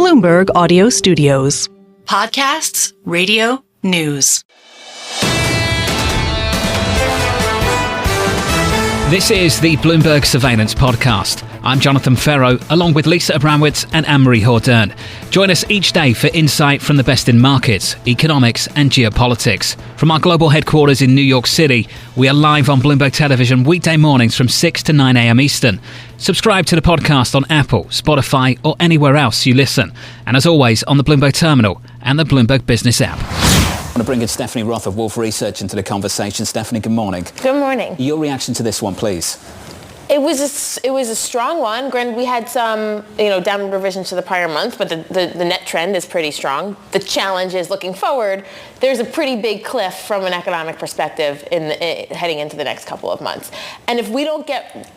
Bloomberg Audio Studios. Podcasts, radio, news. This is the Bloomberg Surveillance Podcast. I'm Jonathan Ferro, along with Lisa Abramowitz and Anne-Marie Hordern. Join us each day for insight from the best in markets, economics and geopolitics. From our global headquarters in New York City, we are live on Bloomberg Television weekday mornings from 6 to 9 a.m. Eastern. Subscribe to the podcast on Apple, Spotify or anywhere else you listen. And as always, on the Bloomberg Terminal and the Bloomberg Business app. I want to bring in Stephanie Roth of Wolfe Research into the conversation. Stephanie, good morning. Good morning. Your reaction to this one, please. It was a strong one. Granted, we had some, downward revisions to the prior month, but the net trend is pretty strong. The challenge is looking forward. There's a pretty big cliff from an economic perspective heading into the next couple of months. And if we don't get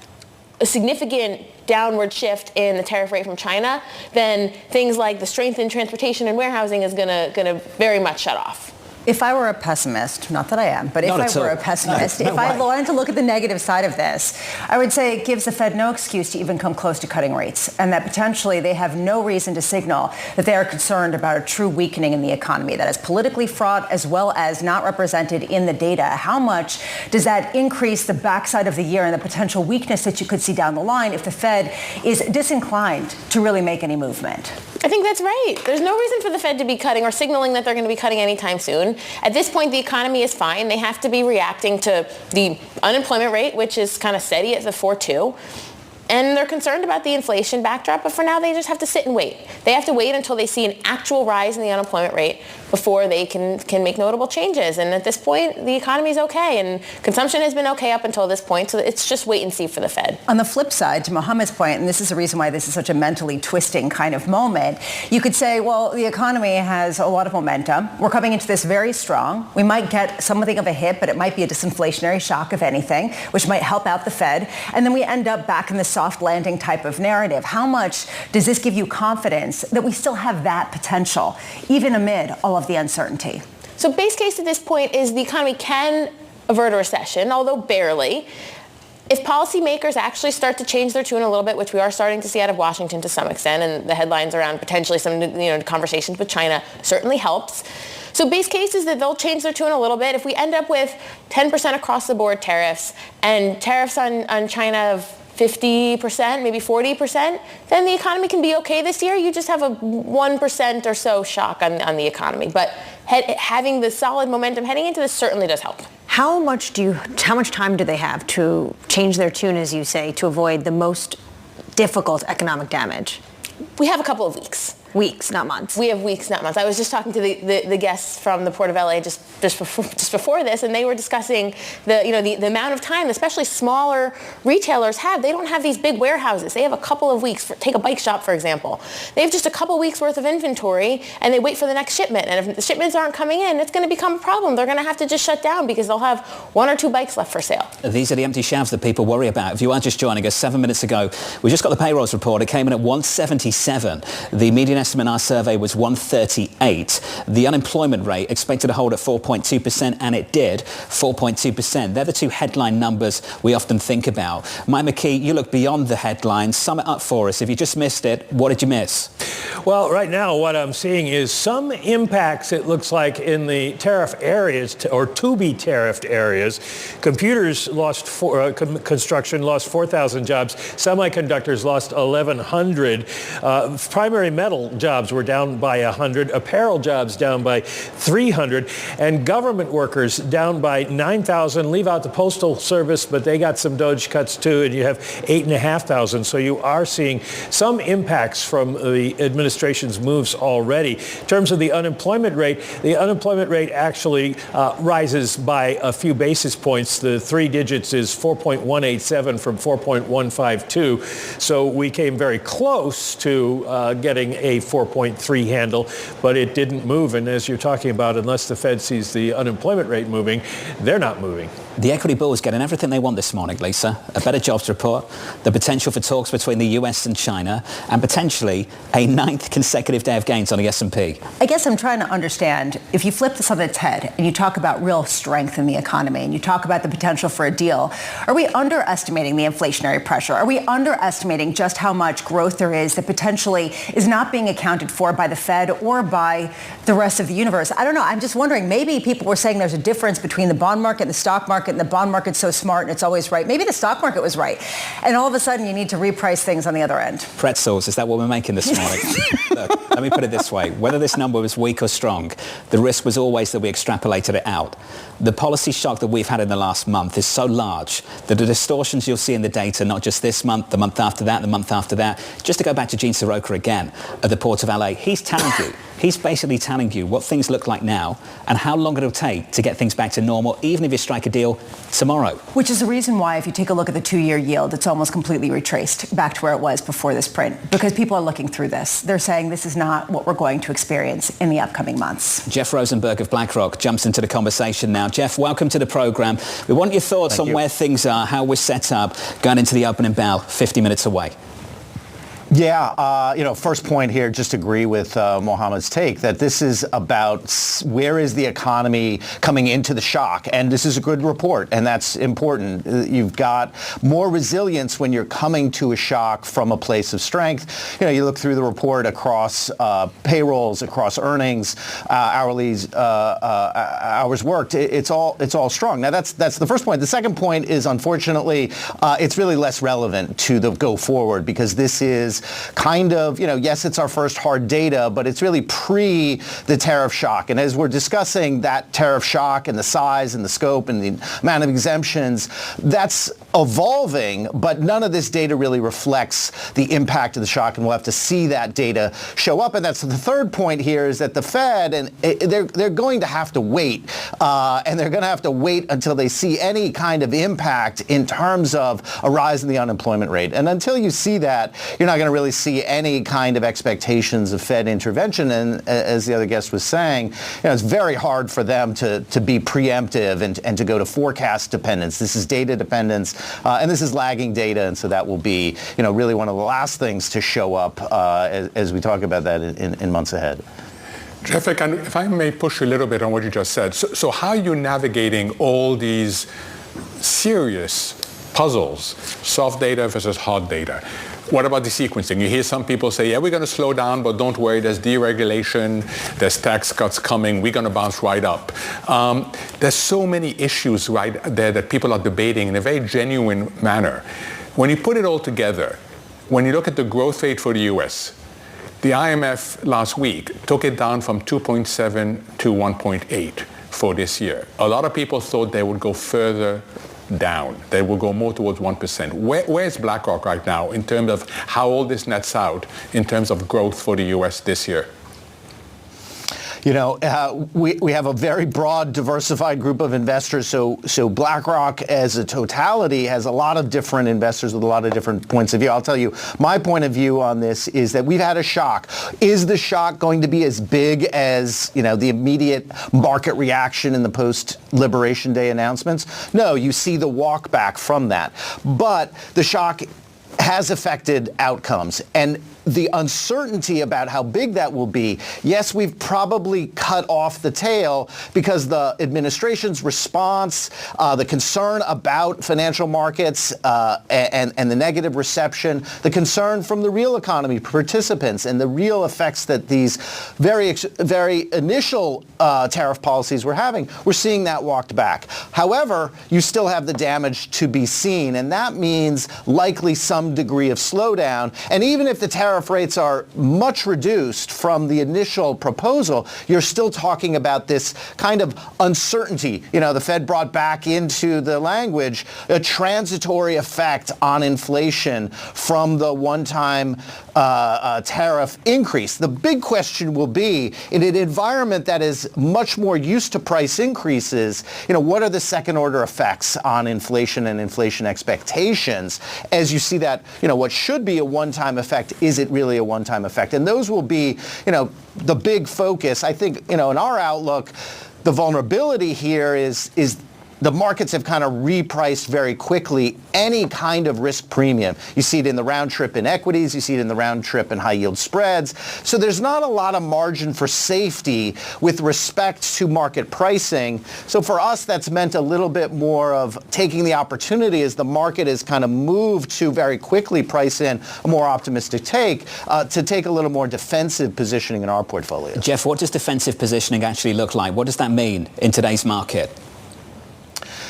a significant downward shift in the tariff rate from China, then things like the strength in transportation and warehousing is gonna very much shut off. If I were a pessimist, not that I am, but if I were a pessimist, if I wanted to look at the negative side of this, I would say it gives the Fed no excuse to even come close to cutting rates, and that potentially they have no reason to signal that they are concerned about a true weakening in the economy that is politically fraught as well as not represented in the data. How much does that increase the backside of the year and the potential weakness that you could see down the line if the Fed is disinclined to really make any movement? I think that's right. There's no reason for the Fed to be cutting or signaling that they're going to be cutting anytime soon. At this point, the economy is fine. They have to be reacting to the unemployment rate, which is kind of steady at the 4.2. And they're concerned about the inflation backdrop, but for now they just have to sit and wait. They have to wait until they see an actual rise in the unemployment rate before they can make notable changes. And at this point, the economy is okay, and consumption has been okay up until this point, so it's just wait and see for the Fed. On the flip side, to Mohammed's point, and this is the reason why this is such a mentally twisting kind of moment, you could say, well, the economy has a lot of momentum. We're coming into this very strong. We might get something of a hit, but it might be a disinflationary shock, if anything, which might help out the Fed. And then we end up back in the soft landing type of narrative. How much does this give you confidence that we still have that potential, even amid all of the uncertainty? So base case at this point is the economy can avert a recession, although barely. If policymakers actually start to change their tune a little bit, which we are starting to see out of Washington to some extent, and the headlines around potentially some conversations with China certainly helps. So base case is that they'll change their tune a little bit. If we end up with 10% across the board tariffs and tariffs on China of 50%, maybe 40%, then the economy can be okay this year. You just have a 1% or so shock on the economy. But having the solid momentum heading into this certainly does help. How much time do they have to change their tune, as you say, to avoid the most difficult economic damage? We have a couple of weeks. Weeks, not months. We have weeks, not months. I was just talking to the guests from the Port of LA just before this, and they were discussing the amount of time, especially smaller retailers have. They don't have these big warehouses. They have a couple of weeks. Take a bike shop, for example. They have just a couple weeks worth of inventory, and they wait for the next shipment. And if the shipments aren't coming in, it's going to become a problem. They're going to have to just shut down because they'll have 1 or 2 bikes left for sale. These are the empty shelves that people worry about. If you are just joining us 7 minutes ago, we just got the payrolls report. It came in at 177. The median estimate in our survey was 138. The unemployment rate expected to hold at 4.2%, and it did, 4.2%. They're the two headline numbers we often think about. Mike McKee, you look beyond the headlines. Sum it up for us. If you just missed it, what did you miss? Well, right now what I'm seeing is some impacts, it looks like, in the tariff areas or to-be tariffed areas. Computers lost construction lost 4,000 jobs. Semiconductors lost 1,100. Primary metal jobs were down by 100. Apparel jobs down by 300. And government workers down by 9,000. Leave out the Postal Service, but they got some DOGE cuts too, and you have 8,500. So you are seeing some impacts from the administration's moves already. In terms of the unemployment rate actually rises by a few basis points. The 3 digits is 4.187 from 4.152. So we came very close to getting a 4.3 handle, but it didn't move. And as you're talking about, unless the Fed sees the unemployment rate moving, they're not moving. The equity bulls getting everything they want this morning, Lisa. A better jobs report, the potential for talks between the US and China, and potentially a 9th consecutive day of gains on the S&P. I guess I'm trying to understand, if you flip this on its head and you talk about real strength in the economy and you talk about the potential for a deal, are we underestimating the inflationary pressure? Are we underestimating just how much growth there is that potentially is not being accounted for by the Fed or by the rest of the universe? I don't know. I'm just wondering, maybe people were saying there's a difference between the bond market and the stock market, and the bond market's so smart and it's always right. Maybe the stock market was right. And all of a sudden you need to reprice things on the other end. Pretzels, is that what we're making this morning? Look, let me put it this way. Whether this number was weak or strong, the risk was always that we extrapolated it out. The policy shock that we've had in the last month is so large that the distortions you'll see in the data, not just this month, the month after that, the month after that, just to go back to Gene Soroka again at the Port of LA, he's telling you, he's basically telling you what things look like now and how long it'll take to get things back to normal, even if you strike a deal tomorrow. Which is the reason why, if you take a look at the 2-year yield, it's almost completely retraced back to where it was before this print, because people are looking through this. They're saying this is not what we're going to experience in the upcoming months. Jeff Rosenberg of BlackRock jumps into the conversation now. Jeff, welcome to the program. We want your thoughts on where things are, how we're set up going into the opening bell 50 minutes away. Yeah, first point here, just agree with Mohammed's take that this is about where is the economy coming into the shock. And this is a good report, and that's important. You've got more resilience when you're coming to a shock from a place of strength. You look through the report across payrolls, across earnings, hourly hours worked. It's all strong. Now, that's the first point. The second point is, unfortunately, it's really less relevant to the go forward, because this is kind of, yes, it's our first hard data, but it's really pre the tariff shock. And as we're discussing that tariff shock and the size and the scope and the amount of exemptions, that's evolving, but none of this data really reflects the impact of the shock, and we'll have to see that data show up. And that's the third point here, is that the Fed, and they're going to have to wait, and they're going to have to wait until they see any kind of impact in terms of a rise in the unemployment rate. And until you see that, you're not going to really see any kind of expectations of Fed intervention. And as the other guest was saying, it's very hard for them to be preemptive and to go to forecast dependence. This is data dependence, and this is lagging data, and so that will be, really one of the last things to show up as we talk about that in months ahead. Jeff, if I may push a little bit on what you just said. So how are you navigating all these serious puzzles, soft data versus hard data? What about the sequencing? You hear some people say, yeah, we're going to slow down, but don't worry, there's deregulation, there's tax cuts coming, we're going to bounce right up. There's so many issues right there that people are debating in a very genuine manner. When you put it all together, when you look at the growth rate for the US, the IMF last week took it down from 2.7 to 1.8 for this year. A lot of people thought they would go further down. They will go more towards 1%. Where's BlackRock right now in terms of how all this nets out in terms of growth for the U.S. this year? We have a very broad, diversified group of investors. So BlackRock as a totality has a lot of different investors with a lot of different points of view. I'll tell you, my point of view on this is that we've had a shock. Is the shock going to be as big as, the immediate market reaction in the post-Liberation Day announcements? No, you see the walk back from that. But the shock has affected outcomes. And the uncertainty about how big that will be, yes, we've probably cut off the tail because the administration's response, the concern about financial markets and the negative reception, the concern from the real economy participants and the real effects that these very initial tariff policies were having, we're seeing that walked back. However, you still have the damage to be seen, and that means likely some degree of slowdown. And even if the tariff rates are much reduced from the initial proposal, you're still talking about this kind of uncertainty. The Fed brought back into the language a transitory effect on inflation from the one-time tariff increase. The big question will be, in an environment that is much more used to price increases, what are the second-order effects on inflation and inflation expectations? As you see that, what should be a one-time effect, is it really a one-time effect? And those will be, the big focus. I think, in our outlook, the vulnerability here is the markets have kind of repriced very quickly any kind of risk premium. You see it in the round trip in equities, you see it in the round trip in high yield spreads. So there's not a lot of margin for safety with respect to market pricing. So for us, that's meant a little bit more of taking the opportunity as the market has kind of moved to very quickly price in a more optimistic take, to take a little more defensive positioning in our portfolio. Jeff, what does defensive positioning actually look like? What does that mean in today's market?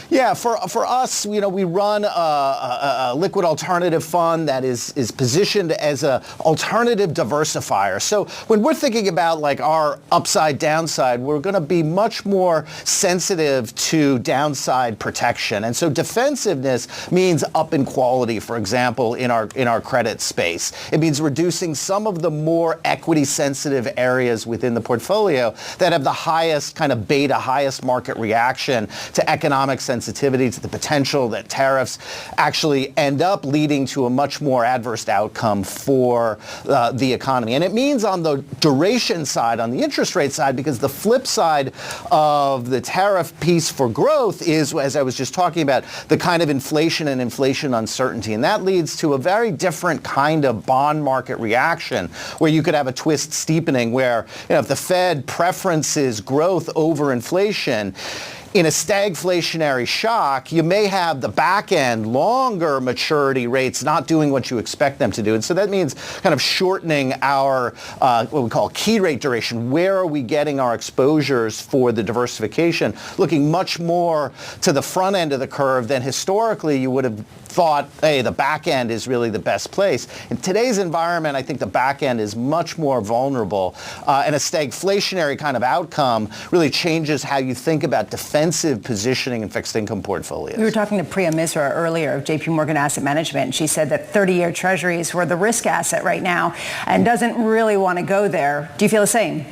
Yeah, for us, we run a liquid alternative fund that is positioned as a alternative diversifier. So when we're thinking about like our upside downside, we're going to be much more sensitive to downside protection. And so defensiveness means up in quality, for example, in our credit space. It means reducing some of the more equity sensitive areas within the portfolio that have the highest kind of beta, highest market reaction to economic sensitivity, to the potential that tariffs actually end up leading to a much more adverse outcome for the economy. And it means on the duration side, on the interest rate side, because the flip side of the tariff piece for growth is, as I was just talking about, the kind of inflation and inflation uncertainty. And that leads to a very different kind of bond market reaction where you could have a twist steepening where, if the Fed preferences growth over inflation, in a stagflationary shock, you may have the back end, longer maturity rates not doing what you expect them to do. And so that means kind of shortening our, what we call key rate duration. Where are we getting our exposures for the diversification? Looking much more to the front end of the curve than historically you would have thought, hey, the back end is really the best place. In today's environment, I think the back end is much more vulnerable. And a stagflationary kind of outcome really changes how you think about defensive positioning in fixed income portfolios. We were talking to Priya Misra earlier of JP Morgan Asset Management, and she said that 30-year treasuries were the risk asset right now and doesn't really want to go there. Do you feel the same?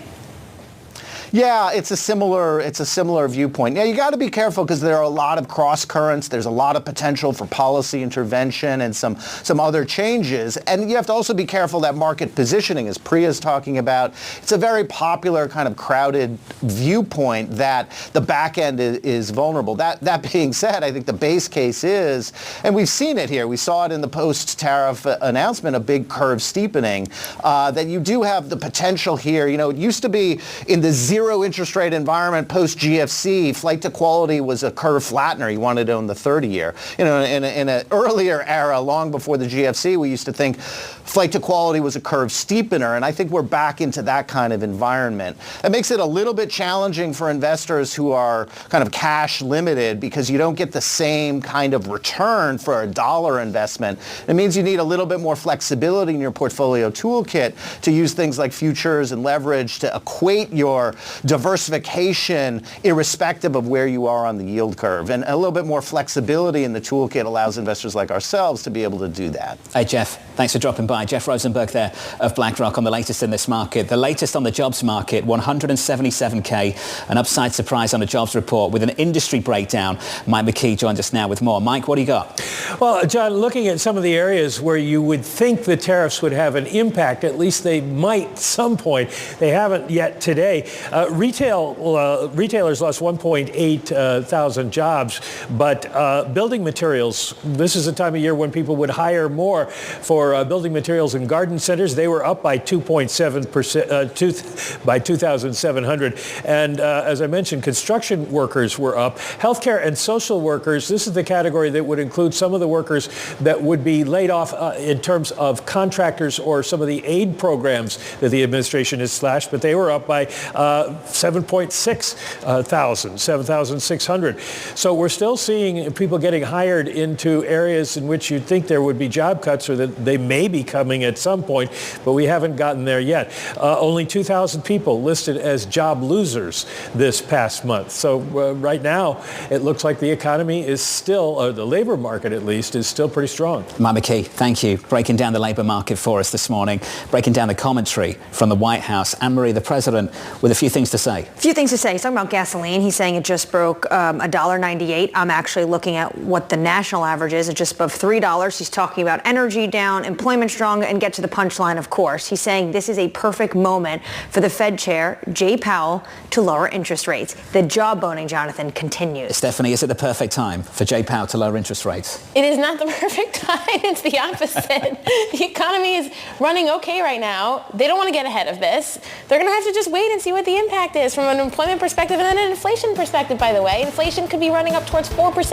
Yeah, it's a similar viewpoint. Yeah, you got to be careful because there are a lot of cross currents. There's a lot of potential for policy intervention and some other changes. And you have to also be careful that market positioning, as Priya's talking about, it's a very popular kind of crowded viewpoint that the back end is vulnerable. That being said, I think the base case is, and we've seen it here, we saw it in the post-tariff announcement, a big curve steepening, that you do have the potential here. It used to be in the zero interest rate environment post-GFC, flight to quality was a curve flattener. You wanted to own the 30-year. In an earlier era, long before the GFC, we used to think flight to quality was a curve steepener, and I think we're back into that kind of environment. That makes it a little bit challenging for investors who are kind of cash limited because you don't get the same kind of return for a dollar investment. It means you need a little bit more flexibility in your portfolio toolkit to use things like futures and leverage to equate your diversification irrespective of where you are on the yield curve. And a little bit more flexibility in the toolkit allows investors like ourselves to be able to do that. Hey, Jeff, thanks for dropping by. Jeff Rosenberg there of BlackRock on the latest in this market. The latest on the jobs market, 177K, an upside surprise on a jobs report with an industry breakdown. Mike McKee joins us now with more. Mike, what do you got? Well, John, looking at some of the areas where you would think the tariffs would have an impact, at least they might at some point. They haven't yet today. Retailers lost 1.8 thousand jobs, but building materials, this is a time of year when people would hire more for building materials in garden centers. They were up by 2.7%, by 2,700. And as I mentioned, construction workers were up. Healthcare and social workers, this is the category that would include some of the workers that would be laid off in terms of contractors or some of the aid programs that the administration has slashed, but they were up by 7,600. So we're still seeing people getting hired into areas in which you'd think there would be job cuts or that they may be coming at some point, but we haven't gotten there yet. Only 2,000 people listed as job losers this past month. So right now, it looks like the economy is still, or the labor market at least, is still pretty strong. Mike McKee, thank you. Breaking down the labor market for us this morning, breaking down the commentary from the White House. Anne-Marie, the president, with a few things things to say. A few things to say. He's talking about gasoline. He's saying it just broke $1.98. I'm actually looking at what the national average is. It's just above $3. He's talking about energy down, employment strong, and get to the punchline, of course. He's saying this is a perfect moment for the Fed chair, Jay Powell, to lower interest rates. The jawboning, Jonathan, continues. Stephanie, is it the perfect time for Jay Powell to lower interest rates? It is not the perfect time. It's the opposite. The economy is running okay right now. They don't want to get ahead of this. They're going to have to just wait and see what the impact is from an employment perspective and then an inflation perspective, by the way. Inflation could be running up towards 4%.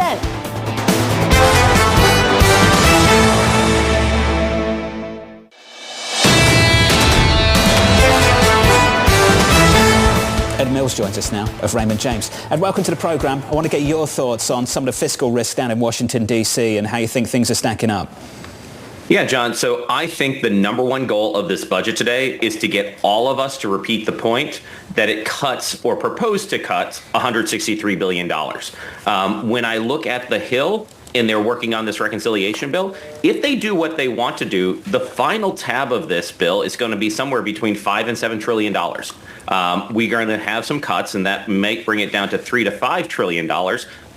Ed Mills joins us now of Raymond James. Ed, welcome to the programme. I want to get your thoughts on some of the fiscal risks down in Washington, D.C. and how you think things are stacking up. Yeah, John. So I think the number one goal of this budget today is to get all of us to repeat the point that it cuts or proposed to cut $163 billion. When I look at the Hill and they're working on this reconciliation bill, if they do what they want to do, the final tab of this bill is going to be somewhere between $5 and $7 trillion. We're going to have some cuts, and that may bring it down to $3 to $5 trillion.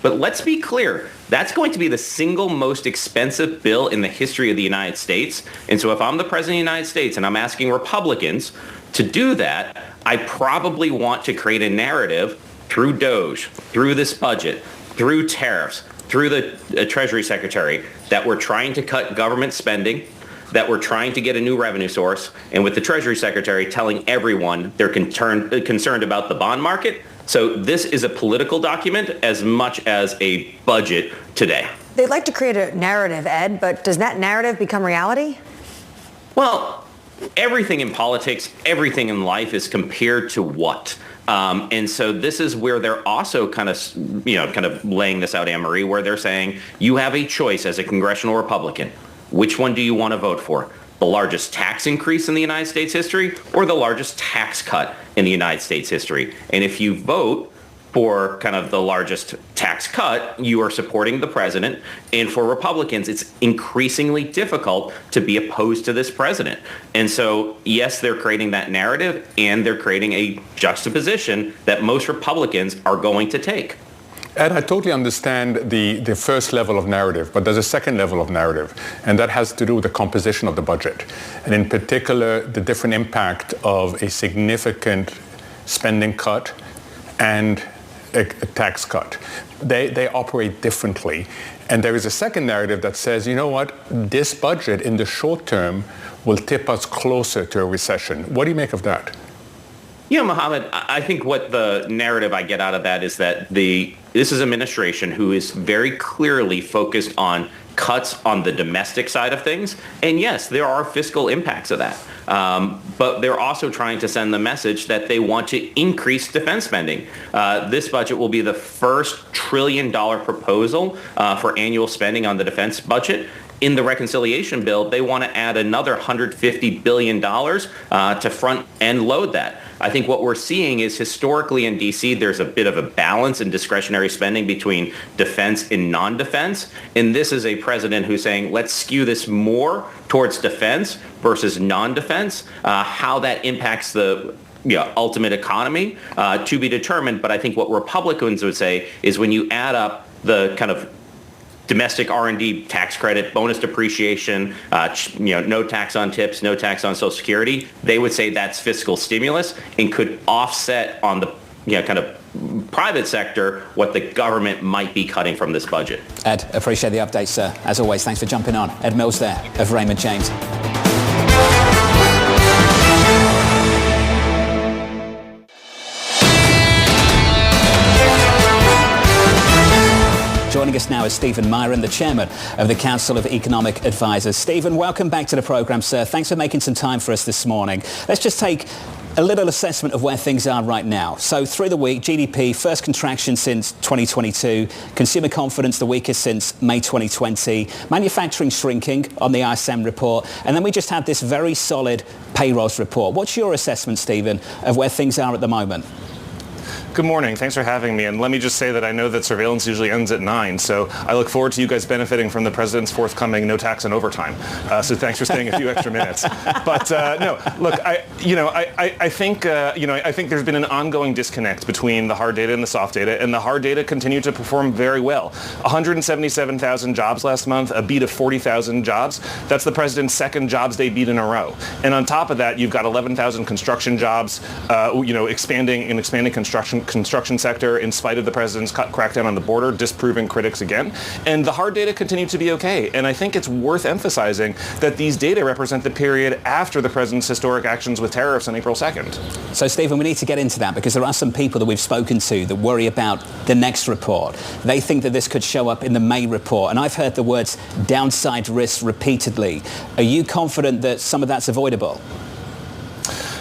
But let's be clear, that's going to be the single most expensive bill in the history of the United States. And so if I'm the president of the United States and I'm asking Republicans to do that, I probably want to create a narrative through DOGE, through this budget, through tariffs, through the Treasury Secretary, that we're trying to cut government spending, that we're trying to get a new revenue source, and with the Treasury Secretary telling everyone they're concerned about the bond market. So this is a political document as much as a budget today. They'd like to create a narrative, Ed, but does that narrative become reality? Well, everything in politics, everything in life is compared to what? And so this is where they're also kind of laying this out, Anne-Marie, where they're saying you have a choice as a congressional Republican. Which one do you want to vote for? The largest tax increase in the United States history or the largest tax cut in the United States history? And if you vote for kind of the largest tax cut, you are supporting the president. And for Republicans, it's increasingly difficult to be opposed to this president. And so, yes, they're creating that narrative, and they're creating a juxtaposition that most Republicans are going to take. Ed, I totally understand the first level of narrative, but there's a second level of narrative, and that has to do with the composition of the budget, and in particular, the different impact of a significant spending cut and a tax cut. They operate differently, and there is a second narrative that says, you know what, this budget in the short term will tip us closer to a recession. What do you make of that? Yeah, Mohammed, I think what the narrative I get out of that is that this is an administration who is very clearly focused on cuts on the domestic side of things. And yes, there are fiscal impacts of that. But they're also trying to send the message that they want to increase defense spending. This budget will be the first $1 trillion proposal for annual spending on the defense budget. In the reconciliation bill, they want to add another $150 billion to front end load that. I think what we're seeing is historically in D.C., there's a bit of a balance in discretionary spending between defense and non-defense. And this is a president who's saying, let's skew this more towards defense versus non-defense. How that impacts the ultimate economy to be determined. But I think what Republicans would say is when you add up the kind of domestic R&D tax credit, bonus depreciation, no tax on tips, no tax on Social Security, they would say that's fiscal stimulus and could offset on the kind of private sector what the government might be cutting from this budget. Ed, appreciate the update, sir. As always, thanks for jumping on. Ed Mills there of Raymond James. Joining us now is Stephen Miran, the chairman of the Council of Economic Advisors. Stephen, welcome back to the programme, sir. Thanks for making some time for us this morning. Let's just take a little assessment of where things are right now. So through the week, GDP, first contraction since 2022, consumer confidence the weakest since May 2020, manufacturing shrinking on the ISM report, and then we just had this very solid payrolls report. What's your assessment, Stephen, of where things are at the moment? Good morning. Thanks for having me. And let me just say that I know that surveillance usually ends at 9, so I look forward to you guys benefiting from the president's forthcoming no tax on overtime. So thanks for staying a few extra minutes. But no, look, I think there's been an ongoing disconnect between the hard data and the soft data, and the hard data continue to perform very well. 177,000 jobs last month, a beat of 40,000 jobs. That's the president's second jobs day beat in a row. And on top of that, you've got 11,000 construction jobs, expanding construction sector in spite of the president's crackdown on the border, disproving critics again. And the hard data continue to be okay. And I think it's worth emphasizing that these data represent the period after the president's historic actions with tariffs on April 2nd. So, Stephen, we need to get into that because there are some people that we've spoken to that worry about the next report. They think that this could show up in the May report. And I've heard the words downside risk repeatedly. Are you confident that some of that's avoidable?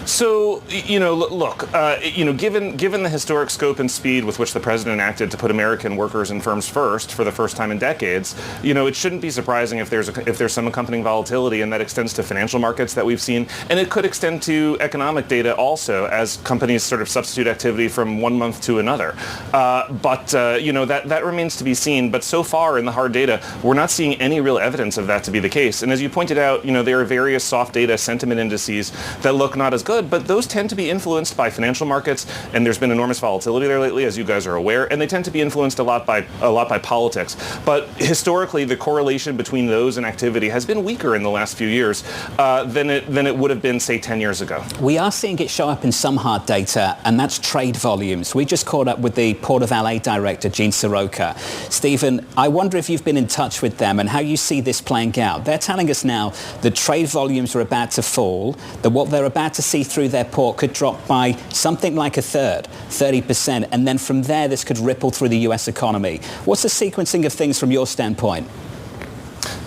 So, look, given the historic scope and speed with which the president acted to put American workers and firms first for the first time in decades, it shouldn't be surprising if there's some accompanying volatility, and that extends to financial markets that we've seen, and it could extend to economic data also as companies sort of substitute activity from one month to another. That remains to be seen. But so far in the hard data, we're not seeing any real evidence of that to be the case. And as you pointed out, there are various soft data sentiment indices that look not as good, but those tend to be influenced by financial markets, and there's been enormous volatility there lately, as you guys are aware, and they tend to be influenced a lot by politics. But historically, the correlation between those and activity has been weaker in the last few years than it would have been, say, 10 years ago. We are seeing it show up in some hard data, and that's trade volumes. We just caught up with the Port of LA director, Gene Soroka. Stephen, I wonder if you've been in touch with them and how you see this playing out. They're telling us now that trade volumes are about to fall, that what they're about to see through their port could drop by something like a third, 30%, and then from there this could ripple through the US economy. What's the sequencing of things from your standpoint?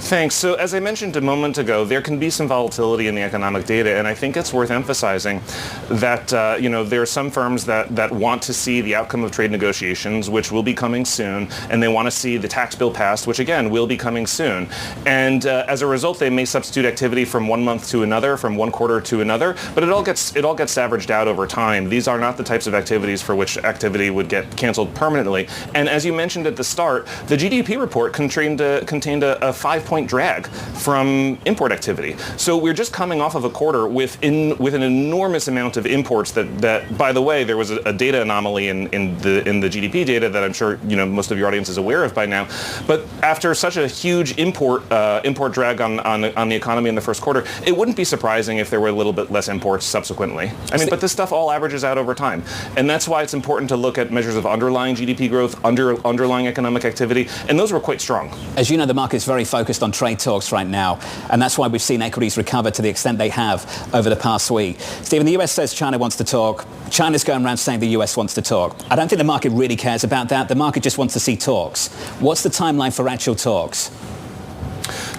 Thanks. So as I mentioned a moment ago, there can be some volatility in the economic data, and I think it's worth emphasizing that there are some firms that want to see the outcome of trade negotiations, which will be coming soon, and they want to see the tax bill passed, which again will be coming soon. And as a result, they may substitute activity from one month to another, from one quarter to another, but it all gets averaged out over time. These are not the types of activities for which activity would get canceled permanently. And as you mentioned at the start, the GDP report contained a 5-point drag from import activity. So we're just coming off of a quarter with an enormous amount of imports that by the way, there was a data anomaly in the GDP data that I'm sure most of your audience is aware of by now. But after such a huge import drag on the economy in the first quarter, it wouldn't be surprising if there were a little bit less imports subsequently. But this stuff all averages out over time. And that's why it's important to look at measures of underlying GDP growth, underlying economic activity, and those were quite strong. As you know, the market's very focused on trade talks right now, and that's why we've seen equities recover to the extent they have over the past week. Stephen, the US says China wants to talk. China's going around saying the US wants to talk. I don't think the market really cares about that. The market just wants to see talks. What's the timeline for actual talks?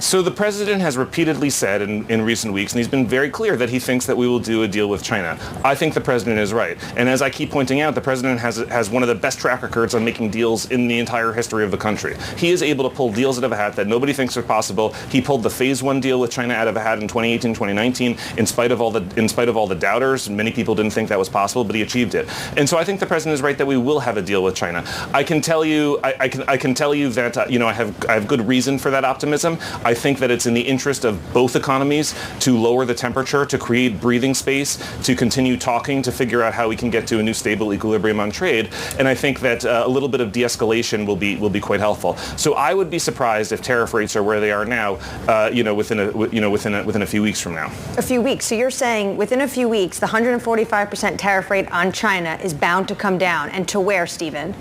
So the president has repeatedly said in recent weeks, and he's been very clear, that he thinks that we will do a deal with China. I think the president is right. And as I keep pointing out, the president has one of the best track records on making deals in the entire history of the country. He is able to pull deals out of a hat that nobody thinks are possible. He pulled the phase one deal with China out of a hat in 2018, 2019, in spite of all the doubters. Many people didn't think that was possible, but he achieved it. And so I think the president is right that we will have a deal with China. I can tell you that I have good reason for that optimism. I think that it's in the interest of both economies to lower the temperature, to create breathing space, to continue talking, to figure out how we can get to a new stable equilibrium on trade. And I think that a little bit of de-escalation will be quite helpful. So I would be surprised if tariff rates are where they are now, within a few weeks from now. A few weeks. So you're saying within a few weeks, the 145% tariff rate on China is bound to come down, and to where, Stephen?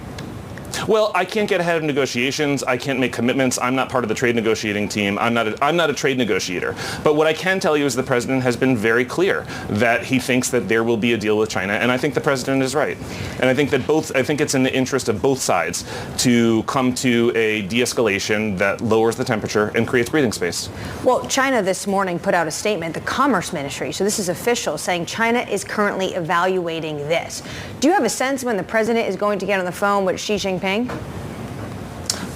Well, I can't get ahead of negotiations. I can't make commitments. I'm not part of the trade negotiating team. I'm not a trade negotiator. But what I can tell you is the president has been very clear that he thinks that there will be a deal with China, and I think the president is right. And I think it's in the interest of both sides to come to a de-escalation that lowers the temperature and creates breathing space. Well, China this morning put out a statement, the Commerce Ministry, so this is official, saying China is currently evaluating this. Do you have a sense when the president is going to get on the phone with Xi Jinping?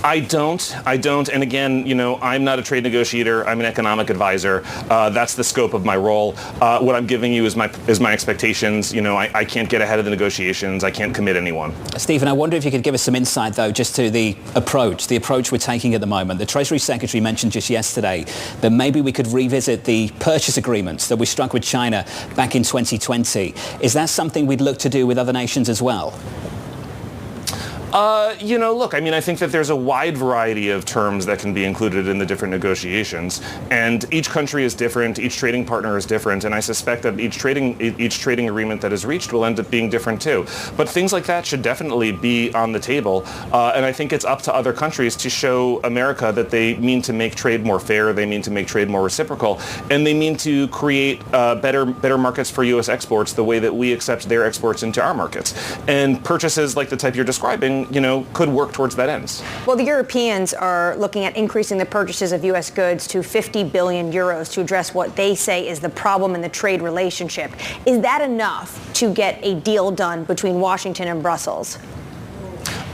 I don't. And again, I'm not a trade negotiator. I'm an economic advisor. That's the scope of my role. What I'm giving you is my expectations. I can't get ahead of the negotiations. I can't commit anyone. Stephen, I wonder if you could give us some insight, though, just to the approach we're taking at the moment. The Treasury Secretary mentioned just yesterday that maybe we could revisit the purchase agreements that we struck with China back in 2020. Is that something we'd look to do with other nations as well? Look, I think that there's a wide variety of terms that can be included in the different negotiations, and each country is different, each trading partner is different, and I suspect that each trading agreement that is reached will end up being different too. But things like that should definitely be on the table, and I think it's up to other countries to show America that they mean to make trade more fair, they mean to make trade more reciprocal, and they mean to create better markets for U.S. exports the way that we accept their exports into our markets. And purchases like the type you're describing, could work towards that end. Well, the Europeans are looking at increasing the purchases of U.S. goods to 50 billion euros to address what they say is the problem in the trade relationship. Is that enough to get a deal done between Washington and Brussels?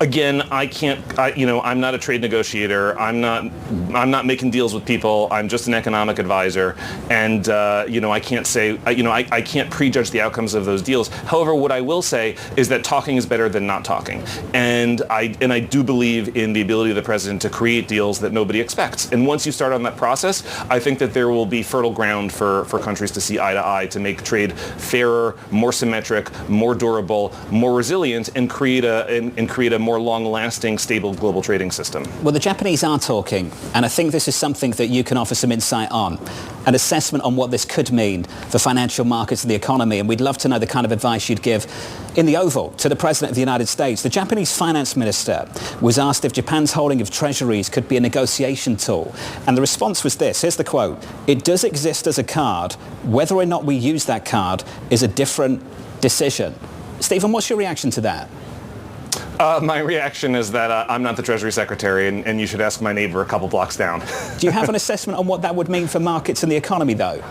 Again, I'm not a trade negotiator. I'm not making deals with people. I'm just an economic advisor. And, I can't say, I can't prejudge the outcomes of those deals. However, what I will say is that talking is better than not talking. And I do believe in the ability of the president to create deals that nobody expects. And once you start on that process, I think that there will be fertile ground for countries to see eye to eye to make trade fairer, more symmetric, more durable, more resilient, and create a more long-lasting, stable global trading system. Well, the Japanese are talking, and I think this is something that you can offer some insight on, an assessment on what this could mean for financial markets and the economy, and we'd love to know the kind of advice you'd give in the Oval to the President of the United States. The Japanese finance minister was asked if Japan's holding of treasuries could be a negotiation tool, and the response was this. Here's the quote. "It does exist as a card. Whether or not we use that card is a different decision." Stephen, what's your reaction to that? My reaction is that I'm not the Treasury Secretary, and you should ask my neighbor a couple blocks down. Do you have an assessment on what that would mean for markets and the economy, though?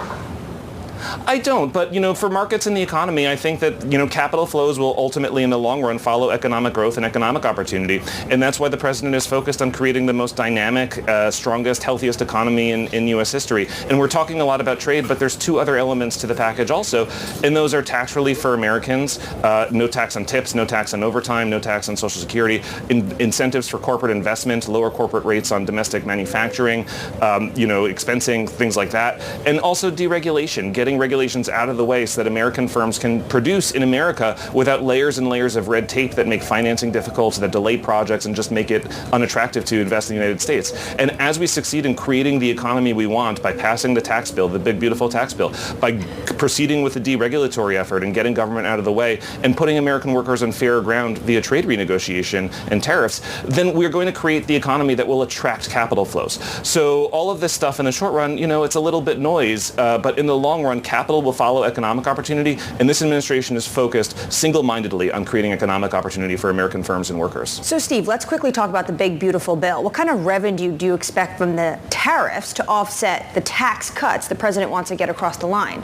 I don't, but for markets and the economy, I think that capital flows will ultimately, in the long run, follow economic growth and economic opportunity, and that's why the president is focused on creating the most dynamic, strongest, healthiest economy in U.S. history. And we're talking a lot about trade, but there's two other elements to the package also, and those are tax relief for Americans, no tax on tips, no tax on overtime, no tax on Social Security, incentives for corporate investment, lower corporate rates on domestic manufacturing, expensing, things like that, and also deregulation, getting regulations out of the way so that American firms can produce in America without layers and layers of red tape that make financing difficult, that delay projects and just make it unattractive to invest in the United States. And as we succeed in creating the economy we want by passing the tax bill, the big beautiful tax bill, by proceeding with the deregulatory effort and getting government out of the way and putting American workers on fairer ground via trade renegotiation and tariffs, then we're going to create the economy that will attract capital flows. So all of this stuff in the short run, it's a little bit noise, but in the long run, capital will follow economic opportunity, and this administration is focused single-mindedly on creating economic opportunity for American firms and workers. So, Steve, let's quickly talk about the big, beautiful bill. What kind of revenue do you expect from the tariffs to offset the tax cuts the president wants to get across the line?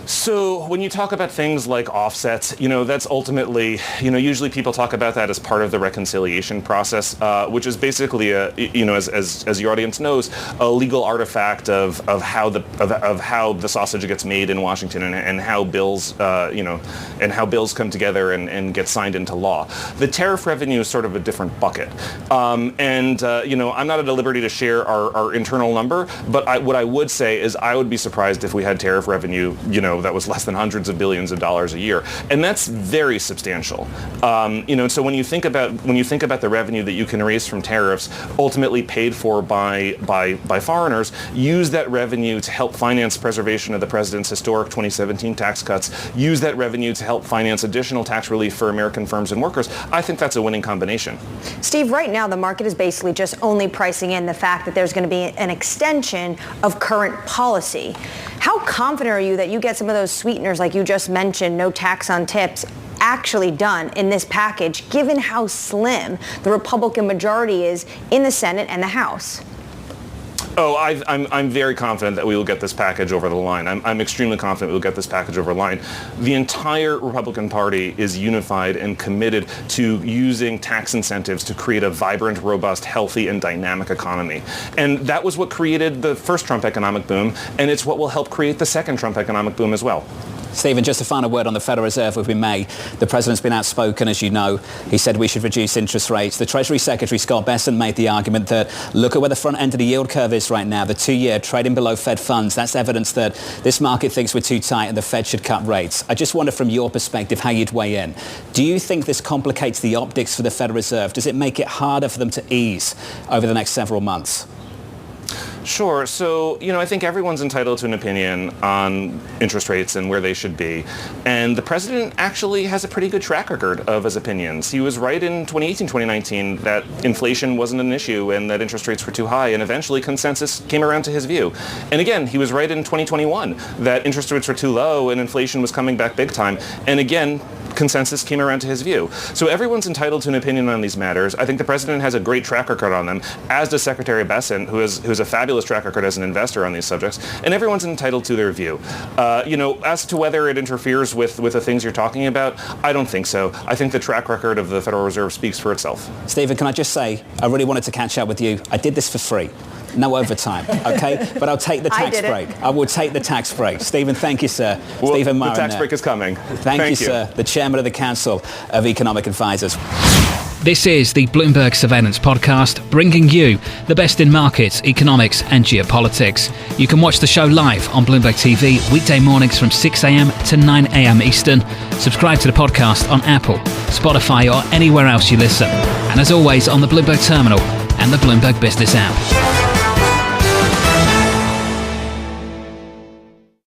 So when you talk about things like offsets, that's ultimately, usually people talk about that as part of the reconciliation process, which is basically, as your audience knows, a legal artifact of how the sausage gets made in Washington and how bills, and how bills come together and get signed into law. The tariff revenue is sort of a different bucket, I'm not at a liberty to share our internal number, but what I would say is I would be surprised if we had tariff revenue, that was less than hundreds of billions of dollars a year, and that's very substantial. So when you think about the revenue that you can raise from tariffs, ultimately paid for by foreigners, use that revenue to help finance preservation of the president's historic 2017 tax cuts, use that revenue to help finance additional tax relief for American firms and workers. I think that's a winning combination. Steve, right now the market is basically just only pricing in the fact that there's going to be an extension of current policy. How confident are you that you get some of those sweeteners like you just mentioned, no tax on tips, actually done in this package, given how slim the Republican majority is in the Senate and the House? Oh, I'm very confident that we will get this package over the line. I'm extremely confident we'll get this package over the line. The entire Republican Party is unified and committed to using tax incentives to create a vibrant, robust, healthy, and dynamic economy. And that was what created the first Trump economic boom, and it's what will help create the second Trump economic boom as well. Stephen, just a final word on the Federal Reserve, if we may. The president's been outspoken, as you know. He said we should reduce interest rates. The Treasury Secretary, Scott Bessent, made the argument that look at where the front end of the yield curve is right now, the 2-year trading below Fed funds. That's evidence that this market thinks we're too tight and the Fed should cut rates. I just wonder from your perspective how you'd weigh in. Do you think this complicates the optics for the Federal Reserve? Does it make it harder for them to ease over the next several months? Sure. So, I think everyone's entitled to an opinion on interest rates and where they should be. And the president actually has a pretty good track record of his opinions. He was right in 2018, 2019 that inflation wasn't an issue and that interest rates were too high. And eventually consensus came around to his view. And again, he was right in 2021 that interest rates were too low and inflation was coming back big time. And again, consensus came around to his view. So everyone's entitled to an opinion on these matters. I think the president has a great track record on them, as does Secretary Bessent, who's a fabulous track record as an investor on these subjects, and everyone's entitled to their view. As to whether it interferes with the things you're talking about, I don't think so. I think the track record of the Federal Reserve speaks for itself. Stephen, can I just say, I really wanted to catch up with you. I did this for free. No overtime, okay? But I'll take the tax break. I will take the tax break. Stephen, thank you, sir. Well, Stephen Miran. The tax break is coming. Thank you, sir. The chairman of the Council of Economic Advisors. This is the Bloomberg Surveillance Podcast, bringing you the best in markets, economics and geopolitics. You can watch the show live on Bloomberg TV weekday mornings from 6 a.m. to 9 a.m. Eastern. Subscribe to the podcast on Apple, Spotify or anywhere else you listen. And as always, on the Bloomberg Terminal and the Bloomberg Business app.